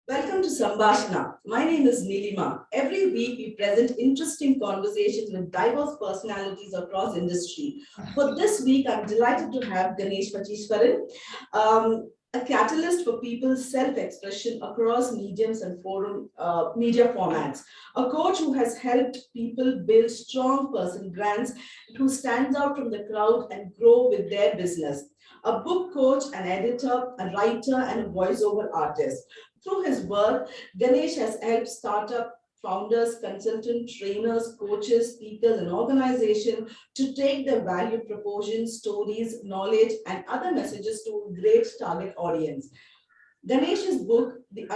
Welcome to Sambhashana. My name is Nilima. Every week we present interesting conversations with diverse personalities across industry. For this week, I'm delighted to have Ganesh Vancheeswaran, a catalyst for people's self-expression across mediums and media formats. A coach who has helped people build strong personal brands, who stands out from the crowd and grow with their business. A book coach, an editor, a writer, and a voiceover artist. Through his work, Ganesh has helped startup founders, consultants, trainers, coaches, speakers, and organizations to take their value propositions, stories, knowledge, and other messages to a great target audience. Ganesh's book, The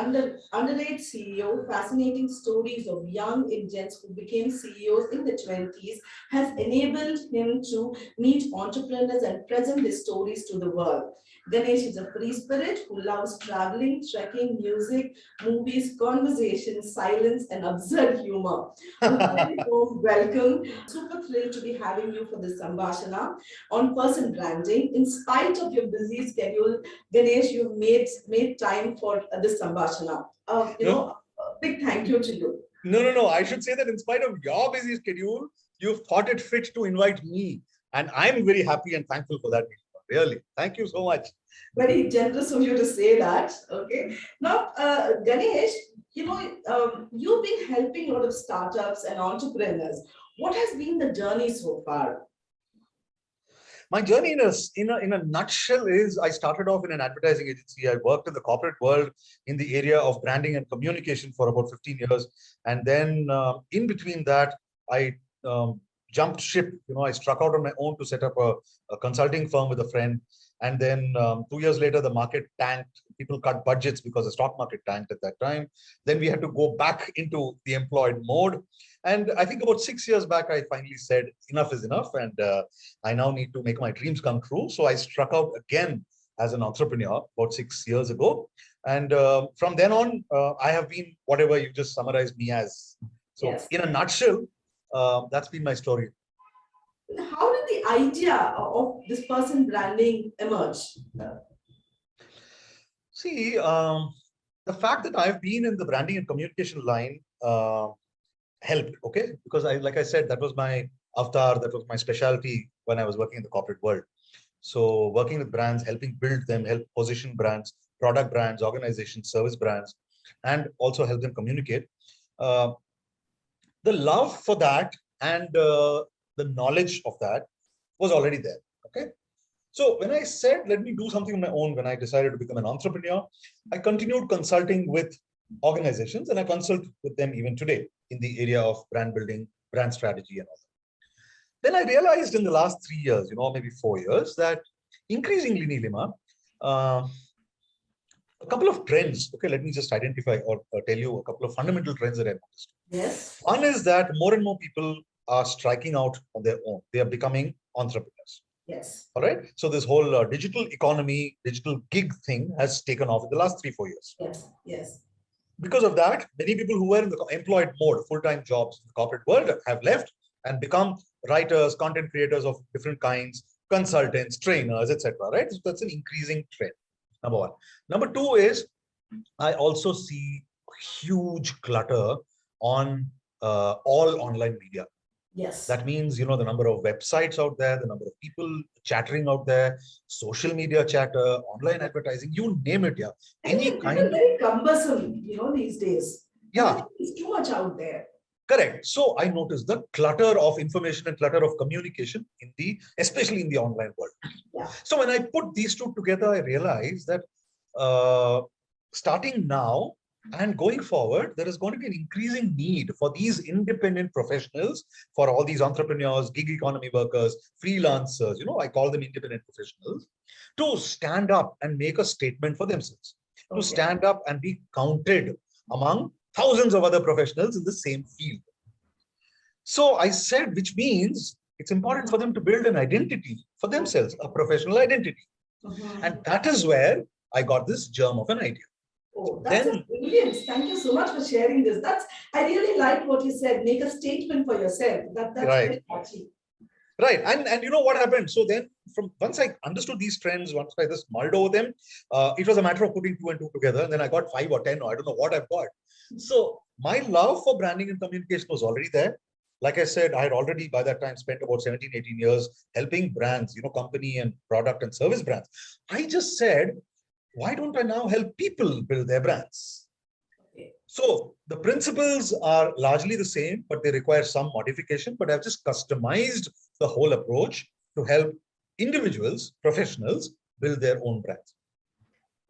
Underrated CEO, Fascinating Stories of Young Indians Who Became CEOs in the 20s, has enabled him to meet entrepreneurs and present his stories to the world. Ganesh is a free spirit who loves traveling, trekking, music, movies, conversations, silence, and absurd humor. Very warm welcome. Super thrilled to be having you for this Sambhashana on person branding. In spite of your busy schedule, Ganesh, you made time for this Sambhashana. Big thank you to you. No. I should say that in spite of your busy schedule, you've thought it fit to invite me. And I'm very happy and thankful for that. Really. Thank you so much. Very generous of you to say that. Okay. Now, Ganesh, you've been helping a lot of startups and entrepreneurs. What has been the journey so far? My journey in a nutshell is I started off in an advertising agency. I worked in the corporate world in the area of branding and communication for about 15 years. And then in between that, I jumped ship. I struck out on my own to set up a consulting firm with a friend. And then 2 years later, the market tanked. People cut budgets because the stock market tanked at that time. Then we had to go back into the employed mode. And I think about 6 years back, I finally said enough is enough. And I now need to make my dreams come true. So I struck out again as an entrepreneur about 6 years ago. And from then on, I have been whatever you just summarized me as. So yes. In a nutshell, that's been my story. How did the idea of this person branding emerge? See, the fact that I've been in the branding and communication line helped, okay? Because like I said, that was my avatar, that was my specialty when I was working in the corporate world. So working with brands, helping build them, help position brands, product brands, organizations, service brands, and also help them communicate. The love for that and the knowledge of that was already there, okay? So when I said, let me do something on my own, when I decided to become an entrepreneur, I continued consulting with organizations and I consult with them even today in the area of brand building, brand strategy and all that. Then I realized in the last 3 years, maybe 4 years, that increasingly, Nilima, a couple of trends, okay, let me just identify or tell you a couple of fundamental trends that I noticed. Yes. One is that more and more people are striking out on their own. They are becoming entrepreneurs. Yes. All right. So this whole digital economy, digital gig thing has taken off in the last 3-4 years. Yes. Yes. Because of that, many people who were in the employed mode, full-time jobs in the corporate world have left and become writers, content creators of different kinds, consultants, trainers, etc. Right. So that's an increasing trend. Number one. Number two is I also see huge clutter on all online media. Yes. That means, the number of websites out there, the number of people chattering out there, social media chatter, online advertising, you name it. Yeah. Any kind of very cumbersome, these days. Yeah. It's too much out there. Correct. So I noticed the clutter of information and clutter of communication especially in the online world. Yeah. So when I put these two together, I realized that starting now, and going forward, there is going to be an increasing need for these independent professionals, for all these entrepreneurs, gig economy workers, freelancers, I call them independent professionals, to stand up and make a statement for themselves, to stand up and be counted among thousands of other professionals in the same field. So I said, which means it's important for them to build an identity for themselves, a professional identity. And that is where I got this germ of an idea. Oh, that's brilliant. Thank you so much for sharing this. I really like what you said. Make a statement for yourself. That's right. very catchy. Right. And you know what happened? So then from once I understood these trends, once I just mulled over them, it was a matter of putting two and two together. And then I got 5 or 10, or I don't know what I've got. So my love for branding and communication was already there. Like I said, I had already by that time spent about 17, 18 years helping brands, company and product and service brands. I just said, why don't I now help people build their brands? So the principles are largely the same, but they require some modification. But I've just customized the whole approach to help individuals, professionals build their own brands.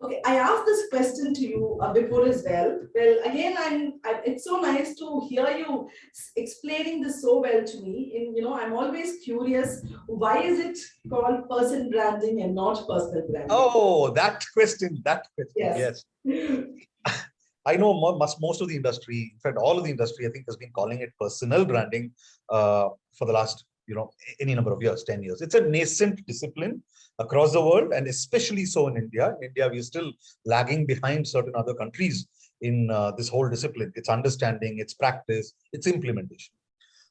Okay, I asked this question to you before as well. Well, again, it's so nice to hear you explaining this so well to me. I'm always curious, why is it called person branding and not personal branding? Oh, that question. Yes. I know most of the industry, in fact, all of the industry, I think, has been calling it personal branding for the last, any number of years, 10 years. It's a nascent discipline across the world, and especially so in India. In India, we're still lagging behind certain other countries in this whole discipline. Its understanding, its practice, its implementation.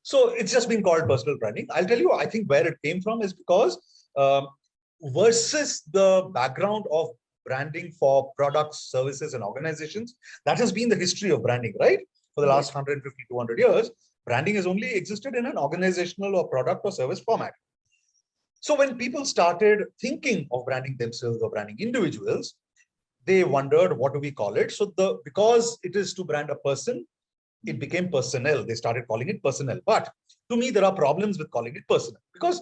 So it's just been called personal branding. I'll tell you, I think where it came from is because versus the background of branding for products, services, and organizations, that has been the history of branding, right? For the last 150, 200 years, branding has only existed in an organizational or product or service format. So when people started thinking of branding themselves or branding individuals, they wondered, what do we call it? So because it is to brand a person, it became personnel. They started calling it personnel. But to me, there are problems with calling it personnel, because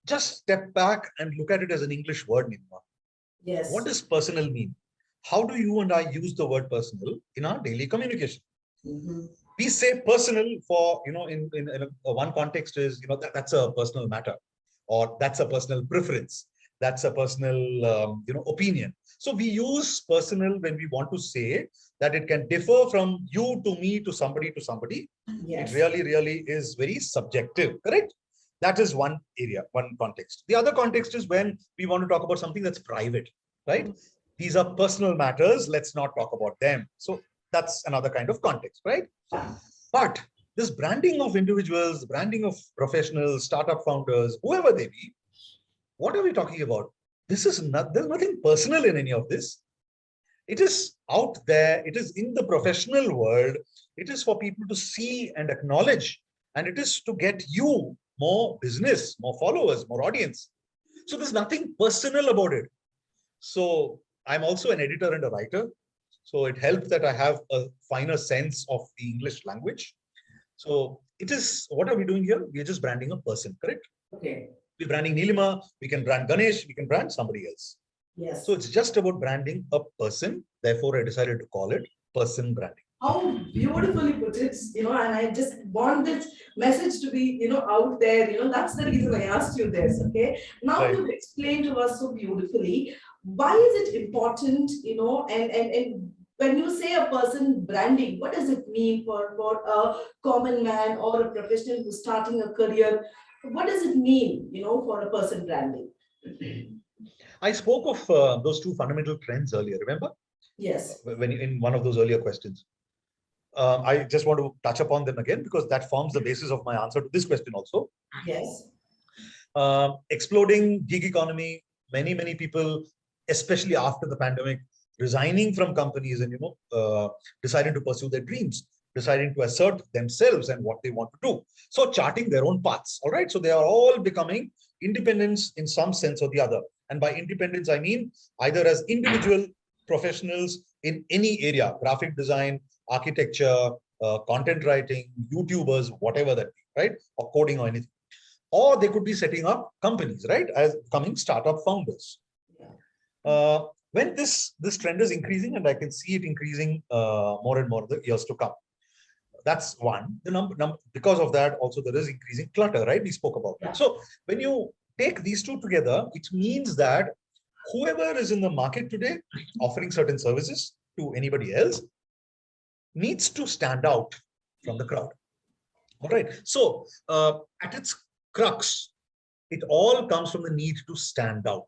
just step back and look at it as an English word, Nirma. Yes. What does personal mean? How do you and I use the word personal in our daily communication? We say personal for, in one context is, that's a personal matter, or that's a personal preference. That's a personal, opinion. So we use personal when we want to say that it can differ from you to me to somebody to somebody. Yes. It really is very subjective, correct? That is one area, one context. The other context is when we want to talk about something that's private, right? These are personal matters. Let's not talk about them. So that's another kind of context, right? But this branding of individuals, branding of professionals, startup founders, whoever they be, what are we talking about? There's nothing personal in any of this. It is out there. It is in the professional world. It is for people to see and acknowledge. And it is to get you more business, more followers, more audience. So there's nothing personal about it. So I'm also an editor and a writer. So it helped that I have a finer sense of the English language. So it is, what are we doing here? We're just branding a person, correct? Okay. We're branding Nilima, we can brand Ganesh, we can brand somebody else. Yes. So it's just about branding a person. Therefore, I decided to call it person branding. How beautifully put it, and I just want this message to be, out there, that's the reason I asked you this, okay? Now you've explained to us so beautifully, why is it important, and when you say a person branding, what does it mean for a common man or a professional who's starting a career? What does it mean, for a person branding? I spoke of those two fundamental trends earlier, remember? Yes. When in one of those earlier questions. I just want to touch upon them again, because that forms the basis of my answer to this question also. Yes. Exploding gig economy, many people, especially after the pandemic, resigning from companies and, deciding to pursue their dreams, deciding to assert themselves and what they want to do. So charting their own paths, all right? So they are all becoming independents in some sense or the other. And by independence, I mean either as individual professionals in any area, graphic design, architecture, content writing, YouTubers, whatever that be, right? Or coding or anything. Or they could be setting up companies, right? As becoming startup founders. When this trend is increasing, and I can see it increasing more and more the years to come. That's one. The number because of that, also there is increasing clutter, right? We spoke about that. So when you take these two together, it means that whoever is in the market today offering certain services to anybody else needs to stand out from the crowd. All right. So at its crux, it all comes from the need to stand out.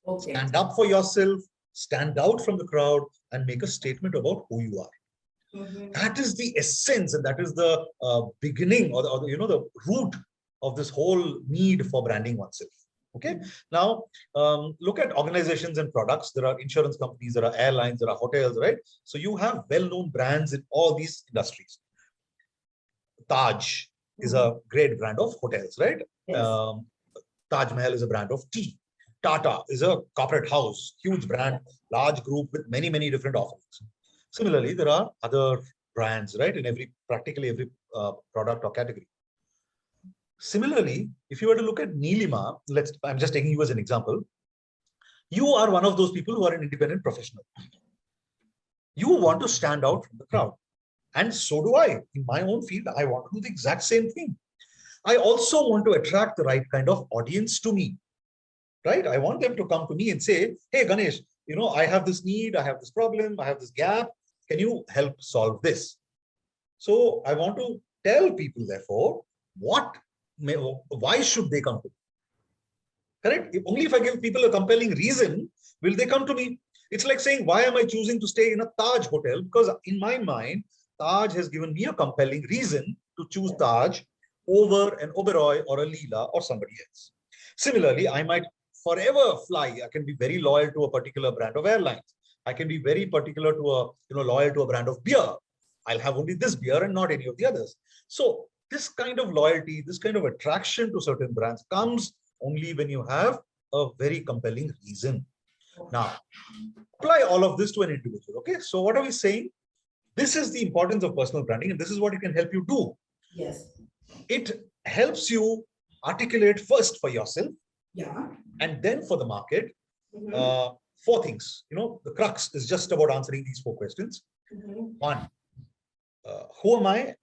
Okay. Stand up for yourself, stand out from the crowd, and make a statement about who you are. That is the essence, and that is the beginning, or the root of this whole need for branding oneself. Okay. Now, look at organizations and products. There are insurance companies, there are airlines, there are hotels, right? So you have well-known brands in all these industries. Taj is a great brand of hotels, right? Yes. Taj Mahal is a brand of tea. Tata is a corporate house, huge brand, large group with many, many different offerings. Similarly, there are other brands, right, in practically every product or category. Similarly, if you were to look at Neelima, I'm just taking you as an example. You are one of those people who are an independent professional. You want to stand out from the crowd. And so do I. In my own field, I want to do the exact same thing. I also want to attract the right kind of audience to me, right? I want them to come to me and say, hey, Ganesh, I have this need, I have this problem, I have this gap. Can you help solve this? So I want to tell people, therefore, why should they come to me? Correct? Only if I give people a compelling reason, will they come to me? It's like saying, why am I choosing to stay in a Taj hotel? Because in my mind, Taj has given me a compelling reason to choose Taj over an Oberoi or a Leela or somebody else. Similarly, I might forever fly. I can be very loyal to a particular brand of airlines. I can be very particular to loyal to a brand of beer. I'll have only this beer and not any of the others. So this kind of loyalty, this kind of attraction to certain brands comes only when you have a very compelling reason. Now, apply all of this to an individual. Okay, so what are we saying? This is the importance of personal branding, and this is what it can help you do. Yes. It helps you articulate first for yourself, and then for the market. Four things. The crux is just about answering these four questions. One, who am I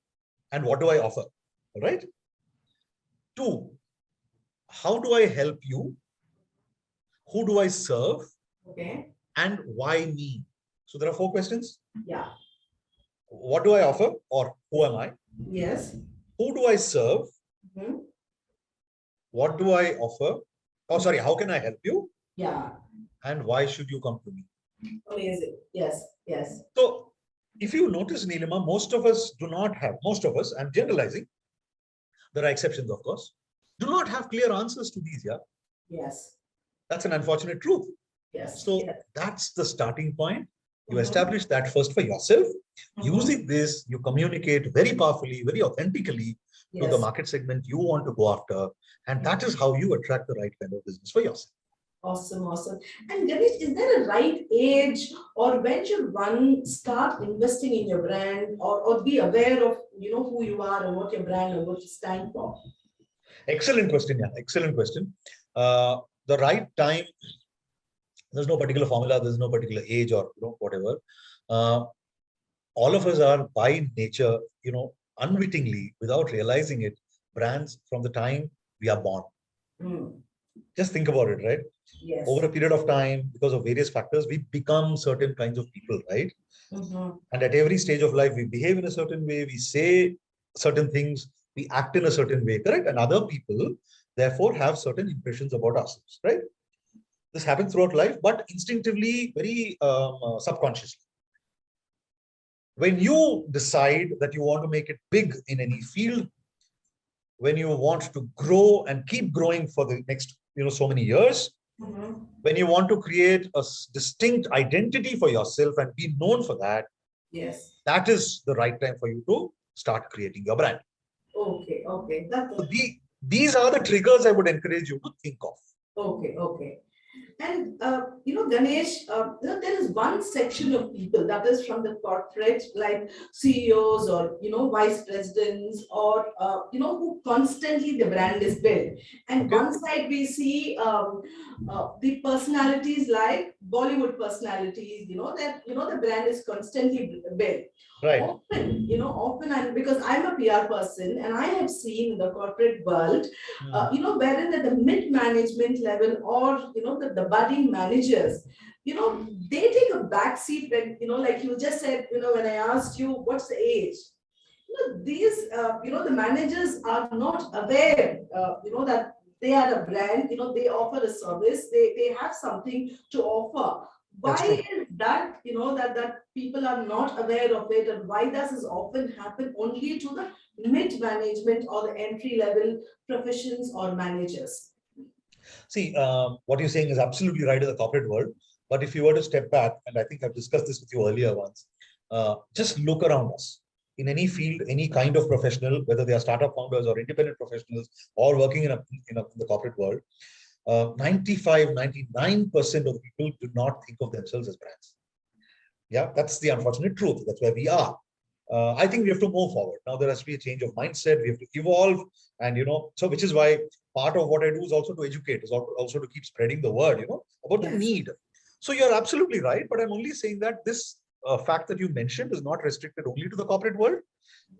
and what do I offer? All right. Two, how do I help you? Who do I serve? Okay. And why me? So there are four questions. Yeah. What do I offer, or who am I? Yes. Who do I serve? What do I offer? Oh, sorry. How can I help you? Yeah. And why should you come to me? Amazing. Yes. Yes. So if you notice, Neelima, most of us, I'm generalizing, there are exceptions, of course, do not have clear answers to these. Yeah. Yes. That's an unfortunate truth. Yes. So that's the starting point. You establish that first for yourself. Using this, you communicate very powerfully, very authentically to the market segment you want to go after. And that is how you attract the right kind of business for yourself. Awesome, awesome. And Ganesh, is there a right age, or when should one start investing in your brand, or be aware of who you are and what your brand and what you stand for? Excellent question. Yeah, excellent question. The right time, there's no particular formula, there's no particular age or whatever. All of us are by nature, unwittingly, without realizing it, brands from the time we are born. Just think about it, right? Yes. Over a period of time, because of various factors, we become certain kinds of people, right? And at every stage of life, we behave in a certain way, we say certain things, we act in a certain way, correct? And other people, therefore, have certain impressions about ourselves, right? This happens throughout life, but instinctively, very subconsciously. When you decide that you want to make it big in any field, when you want to grow and keep growing for the next, so many years, when you want to create a distinct identity for yourself and be known for that, yes, that is the right time for you to start creating your brand. Okay, okay. So these are the triggers I would encourage you to think of. Okay, okay. And Ganesh, there is one section of people that is from the corporate, like CEOs or vice presidents, or who constantly the brand is built. And one side we see the personalities like Bollywood personalities. That the brand is constantly built. Right. Often, and because I'm a PR person and I have seen in the corporate world, wherein at the mid-management level or, the budding managers, they take a back seat when, like you just said, when I asked you, what's the age? These, the managers are not aware, that they are a brand, they offer a service, they have something to offer. That's Why true. is that, that people are not aware of it, and why does this often happen only to the mid management or the entry level professions or managers? See, what you're saying is absolutely right in the corporate world. But if you were to step back, and I think I've discussed this with you earlier once, just look around us. In any field, any kind of professional, whether they are startup founders or independent professionals or working in the corporate world, 95, 99% of the people do not think of themselves as brands. Yeah, that's the unfortunate truth. That's where we are. I think we have to move forward. Now there has to be a change of mindset. We have to evolve, and so which is why part of what I do is also to educate, is also to keep spreading the word, about the Yes. need. So you're absolutely right, but I'm only saying that this fact that you mentioned is not restricted only to the corporate world.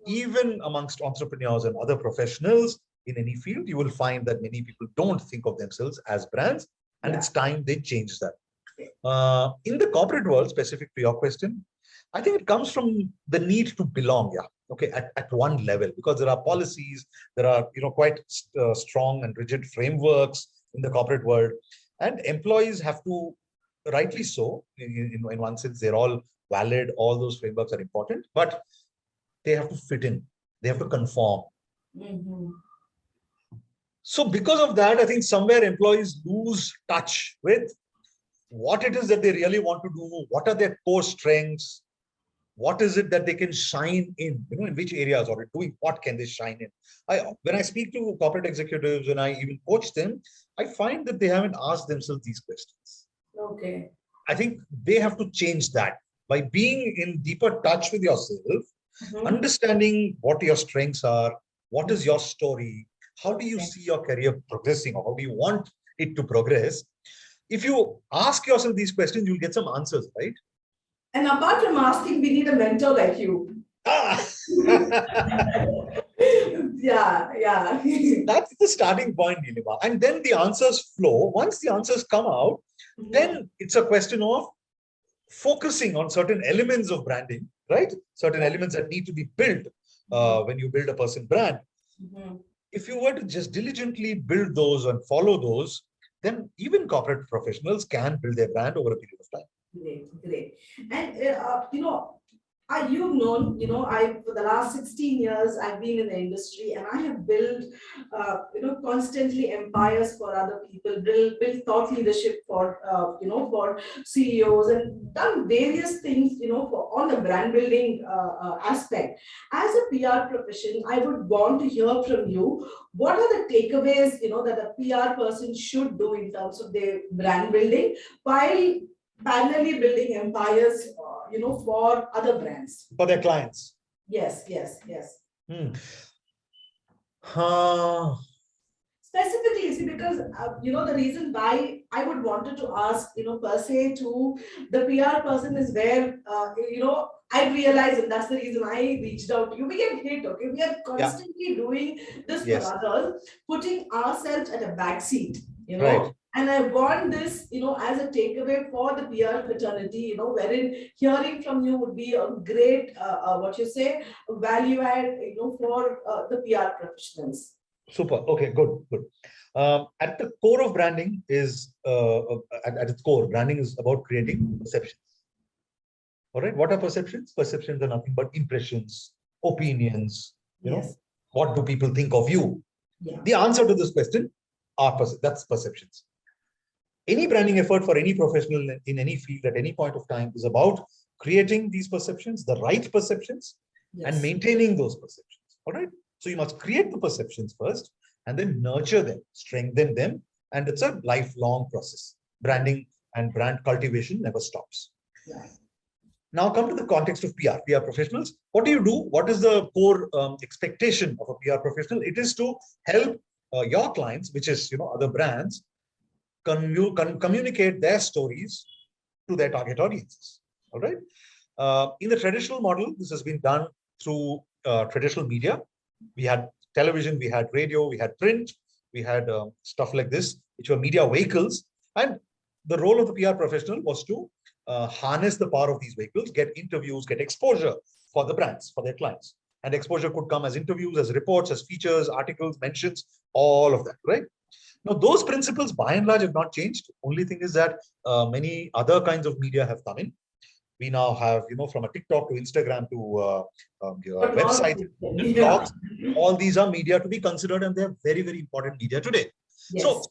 Even amongst entrepreneurs and other professionals in any field, you will find that many people don't think of themselves as brands, and it's time they change that. In the corporate world, specific to your question, I think it comes from the need to belong, yeah, okay, at one level, because there are policies, there are, quite strong and rigid frameworks in the corporate world, and employees have to, rightly so, in one sense, they're all valid, all those frameworks are important, but they have to fit in, they have to conform. Mhm. So because of that, I think somewhere employees lose touch with what it is that they really want to do, what are their core strengths, what is it that they can shine in, in which areas, or doing what can they shine in. When I speak to corporate executives and I even coach them, I find that they haven't asked themselves these questions. Okay. I think they have to change that by being in deeper touch with yourself, understanding what your strengths are, what is your story, how do you Okay. see your career progressing, or how do you want it to progress. If you ask yourself these questions, you'll get some answers, right? And apart from asking, we need a mentor like you. Ah! Yeah. That's the starting point, Nilima. And then the answers flow. Once the answers come out, then it's a question of focusing on certain elements of branding, right? Certain elements that need to be built when you build a person brand. If you were to just diligently build those and follow those, then even corporate professionals can build their brand over a period of time. Great. And you've known, for the last 16 years, I've been in the industry, and I have built, constantly empires for other people, built thought leadership for CEOs, and done various things, on the brand building aspect. As a PR profession, I would want to hear from you, what are the takeaways, that a PR person should do in terms of their brand building, while parallelly building empires, for other brands. For their clients. Yes. Hmm. Specifically, see, because the reason why I would wanted to ask, per se to the PR person is where I realized, and that's the reason I reached out to you. We get hit, okay? We are constantly doing this for others, putting ourselves at a back seat, Right. And I want this, as a takeaway for the PR fraternity, wherein hearing from you would be a great, value add, for the PR professionals. Super. Okay, good. At the core of branding is, at its core, branding is about creating perceptions. All right. What are perceptions? Perceptions are nothing but impressions, opinions. What do people think of you? Yeah. The answer to this question that's perceptions. Any branding effort for any professional in any field at any point of time is about creating these perceptions, the right perceptions, and maintaining those perceptions. All right. So you must create the perceptions first and then nurture them, strengthen them. And it's a lifelong process. Branding and brand cultivation never stops. Yeah. Now come to the context of PR professionals. What do you do? What is the core expectation of a PR professional? It is to help your clients, which is, other brands, communicate their stories to their target audiences. All right. In the traditional model, this has been done through traditional media. We had television, we had radio, we had print, we had stuff like this, which were media vehicles. And the role of the PR professional was to harness the power of these vehicles, get interviews, get exposure for the brands, for their clients. And exposure could come as interviews, as reports, as features, articles, mentions, all of that, right? Now, those principles by and large have not changed. Only thing is that many other kinds of media have come in. We now have, from a TikTok to Instagram to But all, websites, to yeah, blogs, all these are media to be considered, and they're very, very important media today. yes. So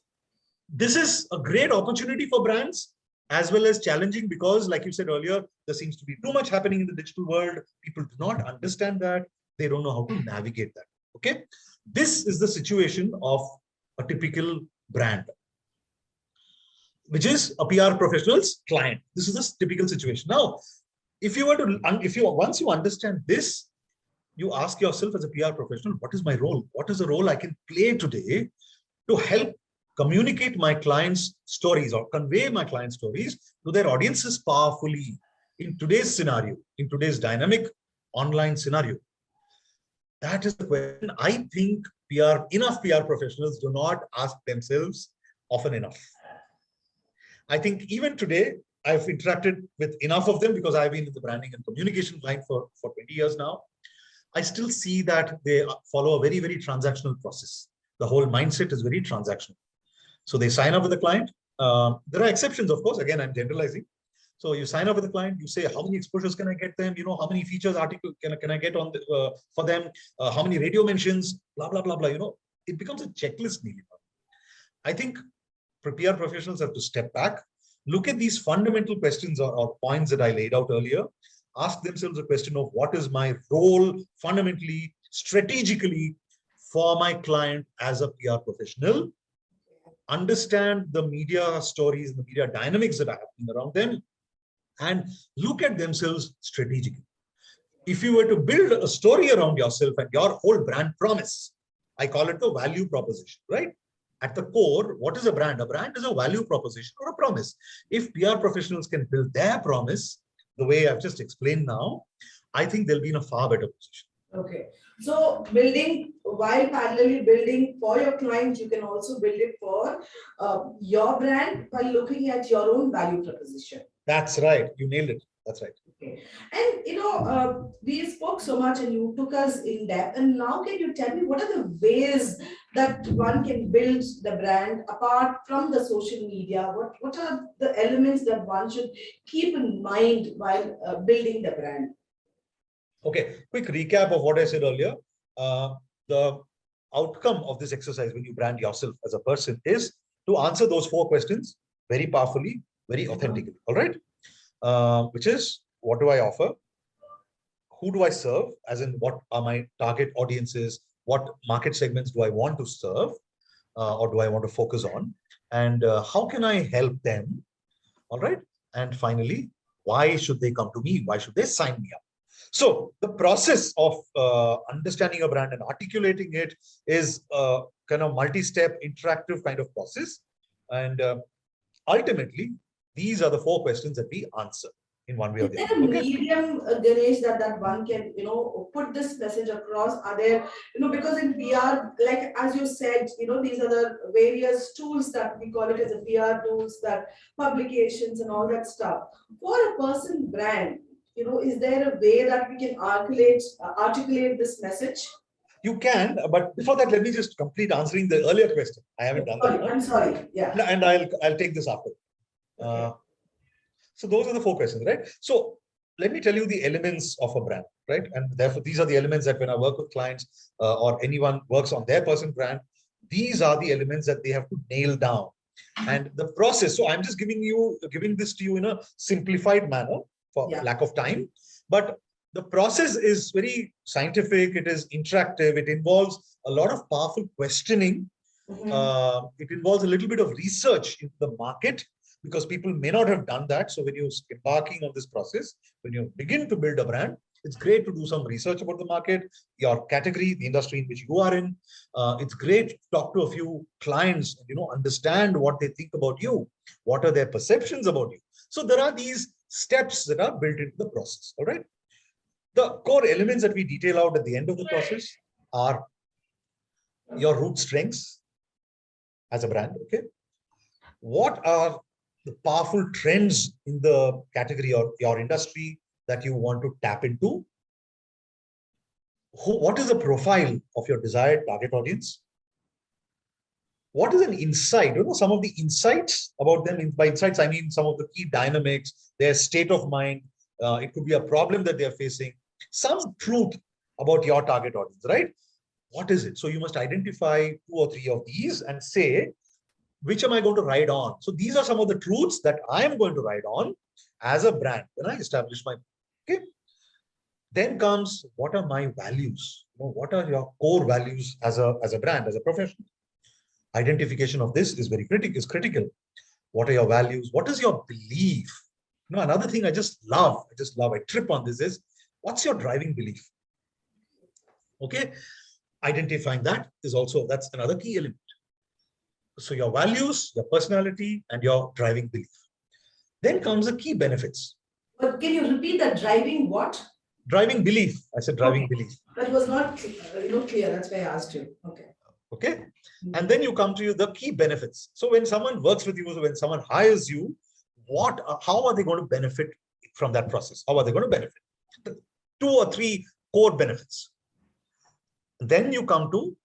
this is a great opportunity for brands as well as challenging because, like you said earlier, there seems to be too much happening in the digital world. People do not understand that. They don't know how to navigate that. Okay. This is the situation of a typical brand, which is a PR professional's client. This is a typical situation. Now, once you understand this, you ask yourself as a PR professional, what is my role? What is the role I can play today to help communicate my clients' stories or convey my clients' stories to their audiences powerfully in today's scenario, in today's dynamic online scenario? That is the question I think enough PR professionals do not ask themselves often enough. I think even today, I've interacted with enough of them because I've been in the branding and communication line for 20 years now. I still see that they follow a very, very transactional process. The whole mindset is very transactional. So they sign up with a client. There are exceptions, of course. Again, I'm generalizing. So you sign up with a client, you say, how many exposures can I get them? How many features article can I get on for them? How many radio mentions? Blah, blah, blah, blah. It becomes a checklist, Neelima. I think PR professionals have to step back, look at these fundamental questions or points that I laid out earlier, ask themselves a question of what is my role fundamentally, strategically for my client as a PR professional, understand the media stories and the media dynamics that are happening around them, and look at themselves strategically. If you were to build a story around yourself and your whole brand promise, I call it the value proposition, right? At the core, what is a brand? A brand is a value proposition or a promise. If PR professionals can build their promise the way I've just explained now, I think they'll be in a far better position. Okay. So while parallelly building for your client, you can also build it for your brand by looking at your own value proposition. That's right. You nailed it. That's right. Okay. And we spoke so much and you took us in depth. And now can you tell me what are the ways that one can build the brand apart from the social media? What are the elements that one should keep in mind while building the brand? Okay, quick recap of what I said earlier. The outcome of this exercise when you brand yourself as a person is to answer those 4 questions very powerfully, very authentically. All right. Which is, what do I offer? Who do I serve? As in, what are my target audiences? What market segments do I want to serve? Or do I want to focus on? And how can I help them? All right. And finally, why should they come to me? Why should they sign me up? So the process of understanding a brand and articulating it is a kind of multi-step interactive kind of process. And ultimately, these are the 4 questions that we answer in one way or the other. Is there a medium, Ganesh, that one can, put this message across? Are there, because in PR, like as you said, these are the various tools that we call it as a PR tools, that publications and all that stuff. For a person brand, is there a way that we can articulate this message? You can, but before that, let me just complete answering the earlier question. I haven't done that. I'm sorry. Yeah. And I'll take this after. Okay. So those are the 4 questions, right? So let me tell you the elements of a brand, right? And therefore, these are the elements that when I work with clients or anyone works on their personal brand, these are the elements that they have to nail down. And the process, so I'm just giving this to you in a simplified manner for lack of time. But the process is very scientific. It is interactive. It involves a lot of powerful questioning. It involves a little bit of research into the market, because people may not have done that. So when you're embarking on this process, when you begin to build a brand, it's great to do some research about the market, your category, the industry in which you are in. It's great to talk to a few clients, understand what they think about you. What are their perceptions about you? So there are these steps that are built into the process. All right. The core elements that we detail out at the end of the process are your root strengths as a brand. Okay. What are the powerful trends in the category or your industry that you want to tap into? What is the profile of your desired target audience? What is an insight? Some of the insights about them. By insights, I mean some of the key dynamics, their state of mind. It could be a problem that they're facing. Some truth about your target audience, right? What is it? So you must identify 2 or 3 of these and say, which am I going to ride on? So these are some of the truths that I am going to ride on as a brand when I establish my, okay. Then comes, what are my values? What are your core values as a brand, as a professional? Identification of this is critical. What are your values? What is your belief? Another thing I love, I trip on this is, what's your driving belief? Okay. Identifying that is also, that's another key element. So your values, your personality, and your driving belief. Then comes the key benefits. But can you repeat that? Driving what? Driving belief. I said driving belief. That was not clear. That's why I asked you. Okay. Okay. And then you come to the key benefits. So when someone works with you, when someone hires you, how are they going to benefit from that process? How are they going to benefit? 2 or 3 core benefits. Then you come to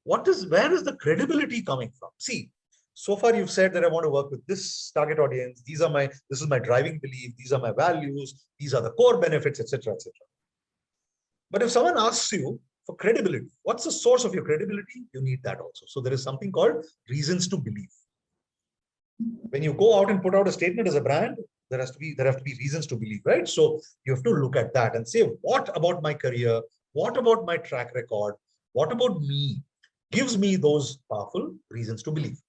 where is the credibility coming from? See, so far you've said that I want to work with this target audience. This is my driving belief. These are my values. These are the core benefits, etc., etc. But if someone asks you for credibility, what's the source of your credibility? You need that also. So there is something called reasons to believe. When you go out and put out a statement as a brand, there have to be reasons to believe, right? So you have to look at that and say, what about my career? What about my track record? What about me gives me those powerful reasons to believe?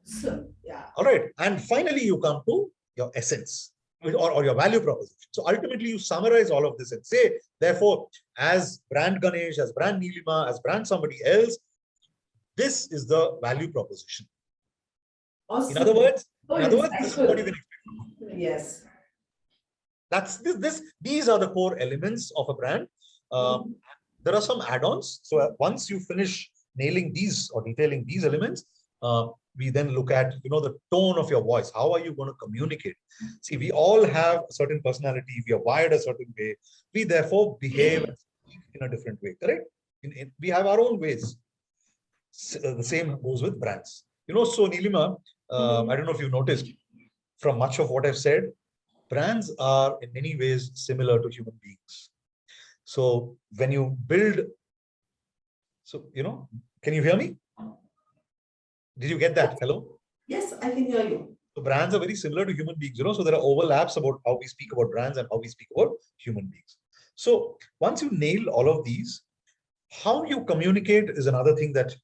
So, yeah. All right. And finally, you come to your essence or your value proposition. So ultimately, you summarize all of this and say, therefore, as brand Ganesh, as brand Nilima, as brand somebody else, this is the value proposition. Awesome. In other words, this is what you can expect. Yes. That's this. These are the core elements of a brand. There are some add-ons. So once you finish nailing these or detailing these elements, we then look at the tone of your voice. How are you going to communicate? See, we all have a certain personality. We are wired a certain way. We therefore behave in a different way. Correct? We have our own ways. The same goes with brands. So Nilima, I don't know if you noticed from much of what I've said, brands are in many ways similar to human beings. So when you build, can you hear me? Did you get that? Hello? Yes, I can hear you. So brands are very similar to human beings, so there are overlaps about how we speak about brands and how we speak about human beings. So once you nail all of these, how you communicate is another thing that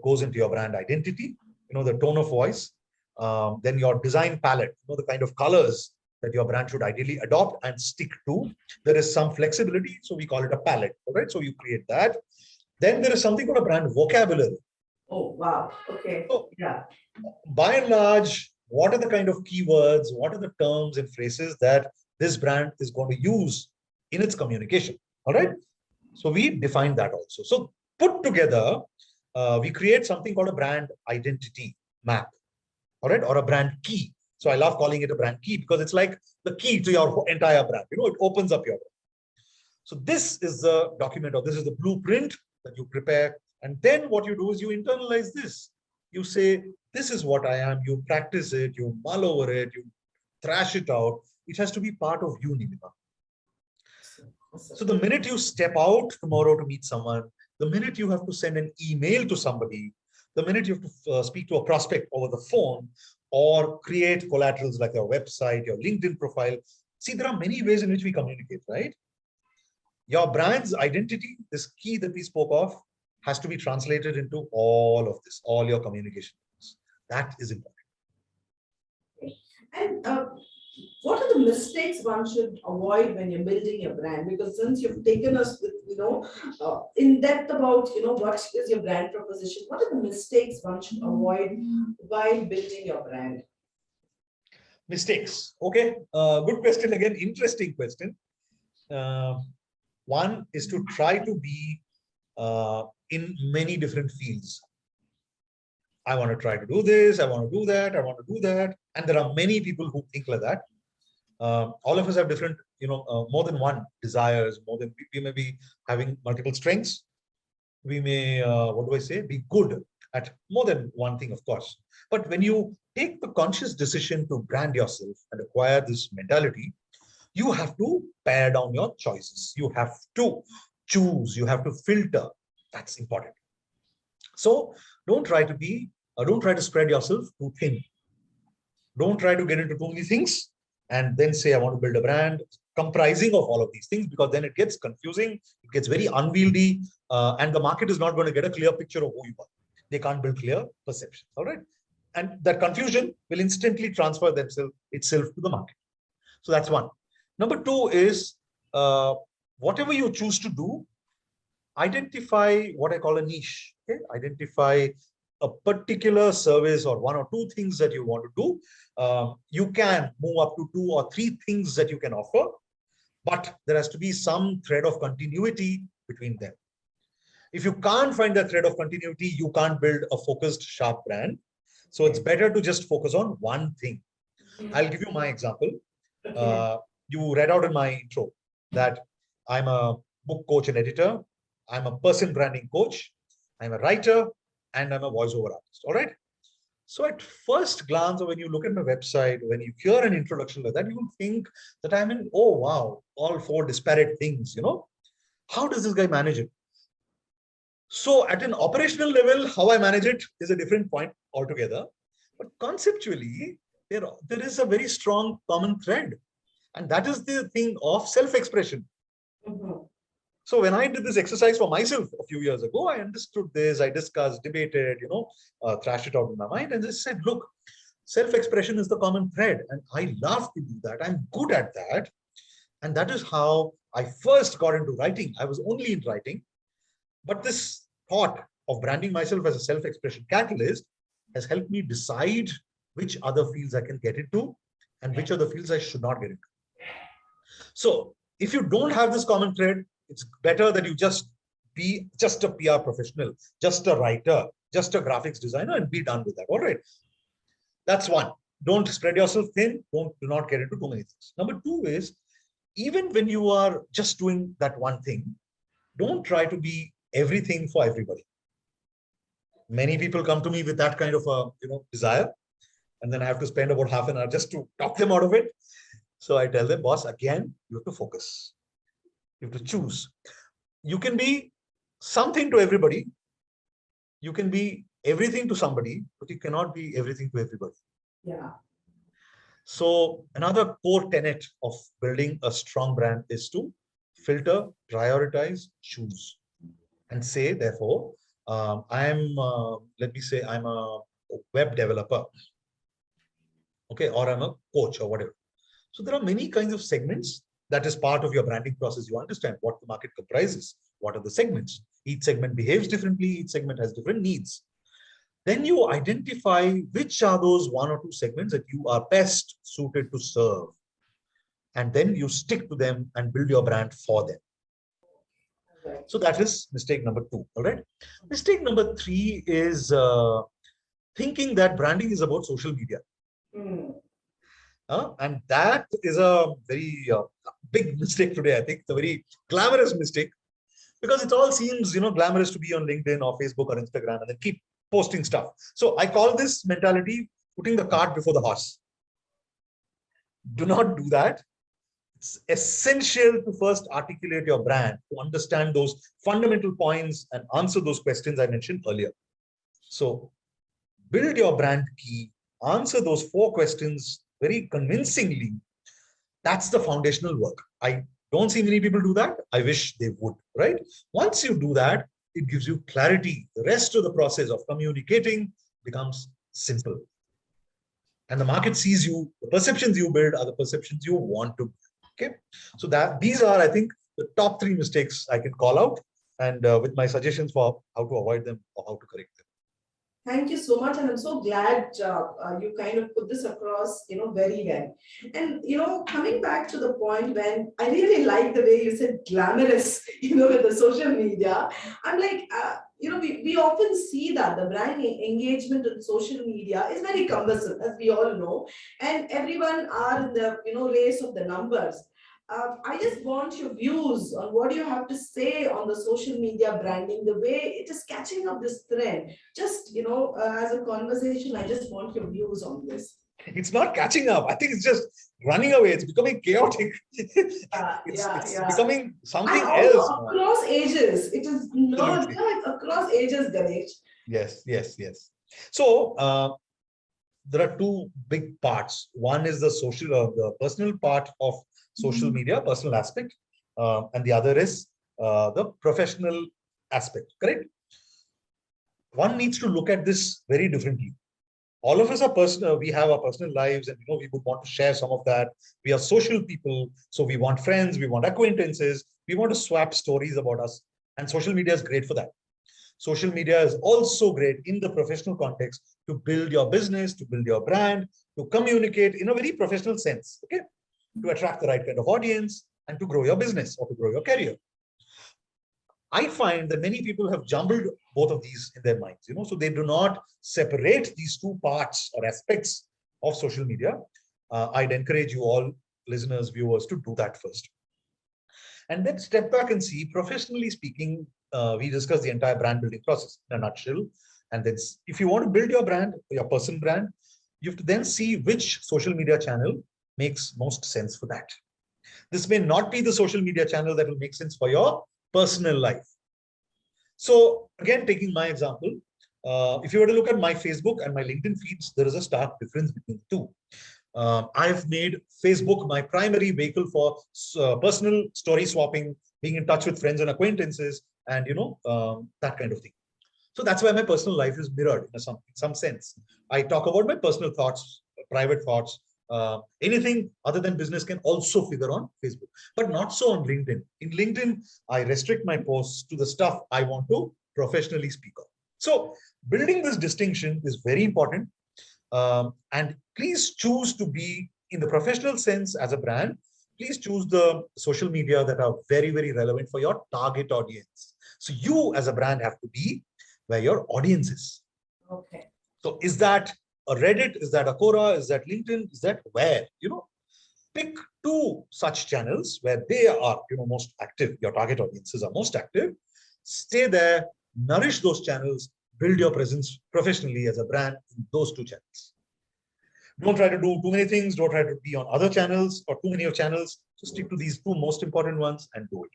goes into your brand identity, the tone of voice, then your design palette, the kind of colors that your brand should ideally adopt and stick to. There is some flexibility, so we call it a palette, right? So you create that. Then there is something called a brand vocabulary. Oh, wow. Okay. So, yeah. By and large, what are the kind of keywords, what are the terms and phrases that this brand is going to use in its communication? All right. So we define that also. So put together, we create something called a brand identity map, all right, or a brand key. So I love calling it a brand key because it's like the key to your entire brand. It opens up your brand. So this is the document, or this is the blueprint that you prepare. And then what you do is you internalize this. You say, this is what I am. You practice it, you mull over it, you thrash it out. It has to be part of you, Nilima. So the minute you step out tomorrow to meet someone, the minute you have to send an email to somebody, the minute you have to speak to a prospect over the phone or create collaterals like your website, your LinkedIn profile. See, there are many ways in which we communicate, right? Your brand's identity, this key that we spoke of, has to be translated into all of this, all your communication. That is important. And what are the mistakes one should avoid when you're building your brand? Because since you've taken us with, in depth about, what is your brand proposition, what are the mistakes one should avoid while building your brand? Mistakes. Okay. Good question again. Interesting question. One is to try to be in many different fields. I want to try to do this. I want to do that. I want to do that. And there are many people who think like that. All of us have different, more than one desires, we may be having multiple strengths. We may, what do I say, be good at more than one thing, of course. But when you take the conscious decision to brand yourself and acquire this mentality, you have to pare down your choices. You have to choose. You have to filter. That's important. So don't try to spread yourself too thin. Don't try to get into too many things and then say, I want to build a brand comprising of all of these things, because then it gets confusing. It gets very unwieldy, and the market is not going to get a clear picture of who you are. They can't build clear perceptions. All right. And that confusion will instantly transfer itself to the market. So that's one. Number two is, whatever you choose to do, identify what I call a niche. Okay? Identify a particular service or one or two things that you want to do. You can move up to 2 or 3 things that you can offer, but there has to be some thread of continuity between them. If you can't find that thread of continuity, you can't build a focused, sharp brand. So it's better to just focus on one thing. I'll give you my example. You read out in my intro that I'm a book coach and editor. I'm a person branding coach. I'm a writer, and I'm a voiceover artist. All right. So at first glance, or when you look at my website, when you hear an introduction like that, you will think that I'm in, oh, wow, all 4 disparate things, How does this guy manage it? So at an operational level, how I manage it is a different point altogether. But conceptually, there is a very strong common thread. And that is the thing of self-expression. So when I did this exercise for myself a few years ago, I understood this, I discussed, debated, thrashed it out in my mind and just said, look, self-expression is the common thread. And I love to do that. I'm good at that. And that is how I first got into writing. I was only in writing. But this thought of branding myself as a self-expression catalyst has helped me decide which other fields I can get into and which other fields I should not get into. So if you don't have this common thread, it's better that you just be just a PR professional, just a writer, just a graphics designer, and be done with that. All right. That's one. Don't spread yourself thin. Do not get into too many things. Number 2 is, even when you are just doing that one thing, don't try to be everything for everybody. Many people come to me with that kind of a desire, and then I have to spend about half an hour just to talk them out of it. So I tell them, boss, again, you have to focus. You have to choose. You can be something to everybody. You can be everything to somebody, but you cannot be everything to everybody. Yeah. So another core tenet of building a strong brand is to filter, prioritize, choose, and say, therefore, let me say I'm a web developer, okay, or I'm a coach or whatever. So there are many kinds of segments. That is part of your branding process. You understand what the market comprises. What are the segments? Each segment behaves differently. Each segment has different needs. Then you identify which are those 1 or 2 segments that you are best suited to serve. And then you stick to them and build your brand for them. So that is mistake number 2. All right. Mistake number 3 is thinking that branding is about social media. And that is a very big mistake today. I think it's a very glamorous mistake, because it all seems, glamorous to be on LinkedIn or Facebook or Instagram and then keep posting stuff. So I call this mentality putting the cart before the horse. Do not do that. It's essential to first articulate your brand, to understand those fundamental points and answer those questions I mentioned earlier. So build your brand key, answer those 4 questions very convincingly. That's the foundational work. I don't see many people do that. I wish they would, right? Once you do that, it gives you clarity. The rest of the process of communicating becomes simple. And the market sees you, the perceptions you build are the perceptions you want to build. Okay. So these are, I think, the top 3 mistakes I can call out, and with my suggestions for how to avoid them or how to correct them. Thank you so much, and I'm so glad you kind of put this across, very well. And coming back to the point, when I really like the way you said glamorous, with the social media, I'm like, we often see that the brand engagement on social media is very cumbersome, as we all know, and everyone are in the race of the numbers. I just want your views on what you have to say on the social media branding, the way it is catching up this trend. Just as a conversation, I just want your views on this. It's not catching up. I think it's just running away. It's becoming chaotic. It's becoming something and also else. across ages. It is not Absolutely. across ages, Ganesh. Yes, yes, yes. So there are two big parts. One is the personal part of social media, personal aspect, and the other is the professional aspect. Correct? One needs to look at this very differently. All of us are personal. We have our personal lives, and we would want to share some of that. We are social people, so we want friends, we want acquaintances, we want to swap stories about us, and social media is great for that. Social media is also great in the professional context to build your business, to build your brand, to communicate in a very professional sense, okay? To attract the right kind of audience and to grow your business or to grow your career. I find that many people have jumbled both of these in their minds, so they do not separate these two parts or aspects of social media. I'd encourage you all, listeners, viewers, to do that first. And then step back and see, professionally speaking, we discussed the entire brand building process in a nutshell. And then if you want to build your brand, your person brand, you have to then see which social media channel makes most sense for that. This may not be the social media channel that will make sense for your personal life. So again, taking my example, if you were to look at my Facebook and my LinkedIn feeds, there is a stark difference between the two. I've made Facebook my primary vehicle for personal story swapping, being in touch with friends and acquaintances, and that kind of thing. So that's why my personal life is mirrored in some sense. I talk about my personal thoughts, private thoughts. Anything other than business can also figure on Facebook, but not so on LinkedIn. In LinkedIn, I restrict my posts to the stuff I want to professionally speak on. So building this distinction is very important. And please choose to be in the professional sense as a brand. Please choose the social media that are very, very relevant for your target audience. So you as a brand have to be where your audience is. Okay. So is that a Reddit? Is that a Quora? Is that LinkedIn? Is that where? Pick two such channels where they are most active. Your target audiences are most active. Stay there, nourish those channels, build your presence professionally as a brand in those two channels. Don't try to do too many things. Don't try to be on other channels or too many of channels. Just stick to these two most important ones and do it.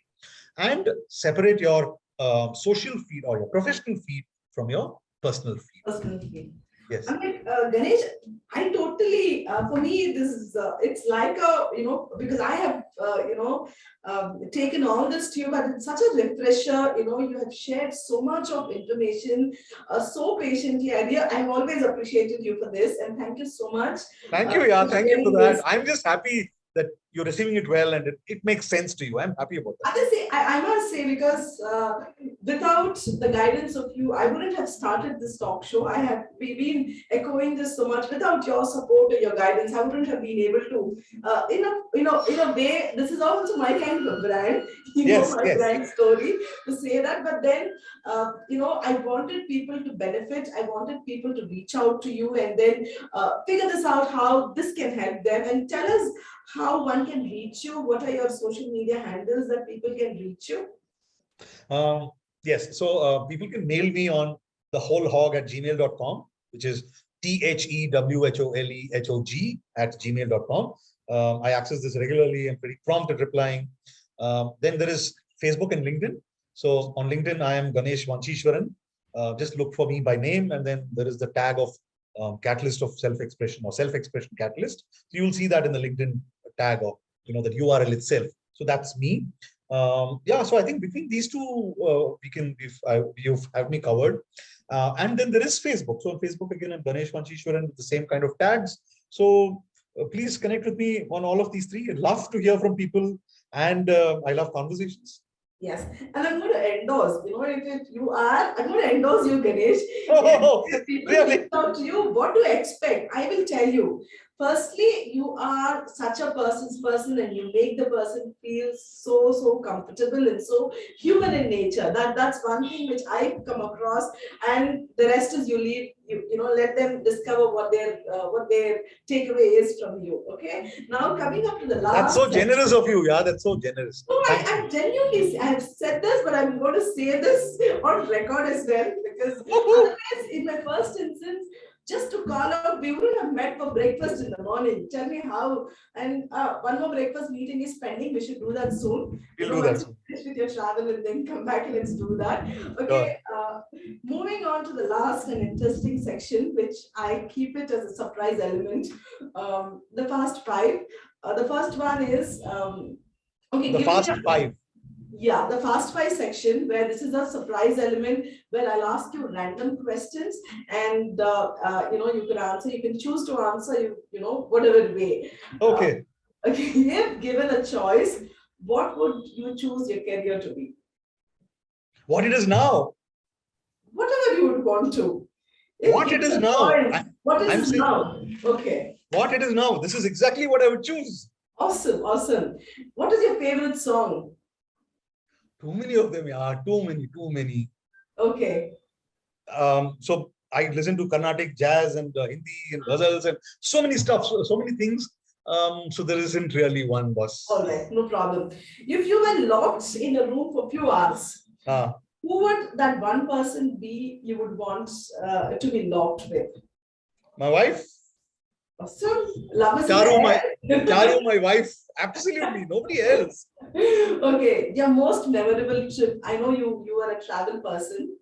And separate your social feed or your professional feed from your personal feed. Personal feed. Yes. I mean, Ganesh, I totally, for me, this is, it's like because I have, taken all this to you, but it's such a refresher, you have shared so much of information so patiently. I've always appreciated you for this, and thank you so much. Thank you, yeah, thank you for that. I'm just happy that you're receiving it well and it makes sense to you. I'm happy about that. I must say, because without the guidance of you, I wouldn't have started this talk show. We've been echoing this so much. Without your support or your guidance, I wouldn't have been able to, in a way, this is also my kind of brand, my brand story to say that. But then, I wanted people to benefit. I wanted people to reach out to you and then figure this out, how this can help them, and tell us how one can reach you. What are your social media handles that people can reach you? Yes, so people can mail me on thewholehog@gmail.com, which is THEWHOLEHOG @gmail.com. I access this regularly. I'm pretty prompt at replying. Then there is Facebook and LinkedIn. So on LinkedIn, I am Ganesh Vancheeswaran. Just look for me by name, and then there is the tag of catalyst of self-expression or self-expression catalyst. So you'll see that in the LinkedIn tag or that URL itself. So that's me. So I think between these two, you've have me covered. And then there is Facebook. So on Facebook again, I'm Ganesh Vancheeswaran with the same kind of tags. So please connect with me on all of these three. I'd love to hear from people, and I love conversations. Yes, and I'm going to endorse, if you are, I'm going to endorse you, Ganesh. Oh, if people really? reach out to you, what to expect? I will tell you. Firstly, you are such a person's person and you make the person feel so comfortable and so human in nature. That's one thing which I've come across, and the rest is you leave, let them discover what their takeaway is from you. Okay. Now coming up to the last. That's so generous of you. Yeah, that's so generous. No, I'm genuinely, I have said this, but I'm going to say this on record as well, because otherwise, in my first instance, just to call out, we wouldn't have met for breakfast in the morning. Tell me how. And one more breakfast meeting is pending. We should do that soon. We'll do that soon. Finish with your travel and then come back and let's do that. Okay. Moving on to the last and interesting section, which I keep it as a surprise element. The fast five. The first one is okay. The fast five. Yeah, the fast five section, where this is a surprise element where I'll ask you random questions, and you can answer. You can choose to answer whatever way. Okay. Okay. If given a choice, what would you choose your career to be? What it is now. Whatever you would want to. What it is now. What is now? Okay. What it is now. This is exactly what I would choose. Awesome, awesome. What is your favorite song? Too many of them, yeah. Too many. Okay. So I listen to Carnatic jazz and Hindi and ghazals and so many stuff, so many things. So there isn't really one, boss. All right, no problem. If you were locked in a room for a few hours, who would that one person be you would want to be locked with? My wife. Awesome. Love is Charu, my wife. Absolutely, nobody else. Okay, your most memorable trip. I know you are a travel person.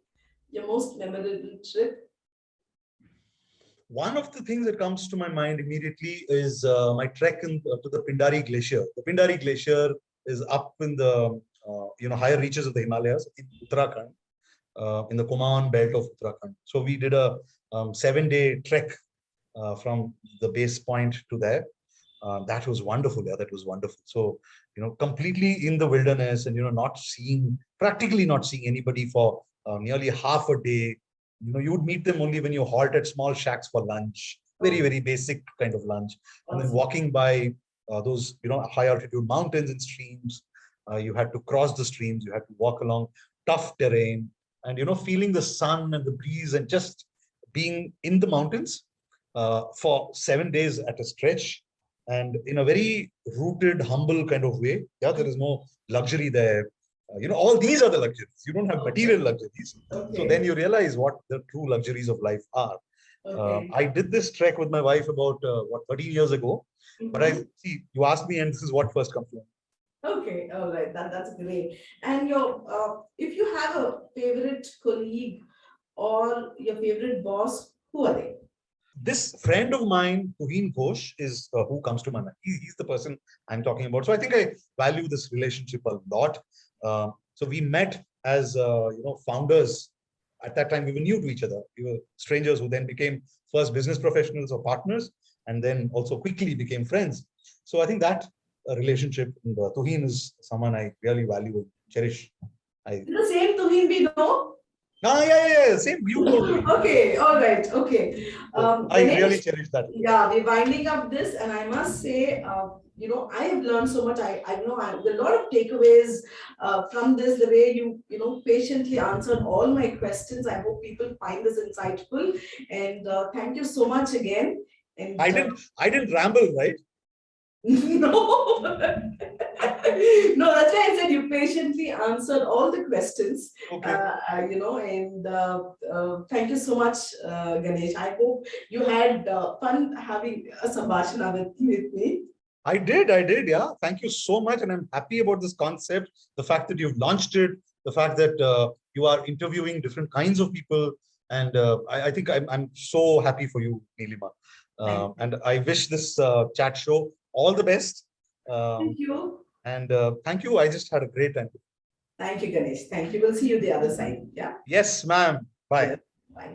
Your most memorable trip. One of the things that comes to my mind immediately is my trek to the Pindari Glacier. The Pindari Glacier is up in the higher reaches of the Himalayas in Uttarakhand, in the Kumaon belt of Uttarakhand. So we did a 7-day trek from the base point to there. That was wonderful. Yeah, that was wonderful. So, completely in the wilderness and, practically not seeing anybody for nearly half a day. You would meet them only when you halt at small shacks for lunch, very, very basic kind of lunch. And then walking by those, high altitude mountains and streams, you had to cross the streams, you had to walk along tough terrain and, feeling the sun and the breeze and just being in the mountains for 7 days at a stretch. And in a very rooted, humble kind of way. Yeah, there is no luxury there. All these are the luxuries. You don't have material luxuries. Okay. So then you realize what the true luxuries of life are. Okay. I did this trek with my wife about 13 years ago. Mm-hmm. But you asked me, and this is what first comes to mind. Okay, all right, that's great. And if you have a favorite colleague or your favorite boss, who are they? This friend of mine, Tuhin Ghosh, is who comes to my mind. He's the person I'm talking about. So I think I value this relationship a lot. So we met as founders. At that time, we were new to each other. We were strangers who then became first business professionals or partners, and then also quickly became friends. So I think that relationship, and Tuhin is someone I really value and cherish. The same Tuhin we know. Yeah, same view. Okay, all right, okay. I really cherish that. Yeah, we're winding up this, and I must say, I have learned so much. I know there are a lot of takeaways from this. The way you patiently answered all my questions. I hope people find this insightful, and thank you so much again. And I didn't ramble, right? No. No, that's why I said you patiently answered all the questions. Okay. Thank you so much, Ganesh. I hope you had fun having a Sambhashana with me. I did, yeah. Thank you so much. And I'm happy about this concept, the fact that you've launched it, the fact that you are interviewing different kinds of people. And I think I'm so happy for you, Neelima. And I wish this chat show all the best. Thank you. And thank you. I just had a great time. Thank you, Ganesh. Thank you. We'll see you the other side. Yeah. Yes, ma'am. Bye. Bye.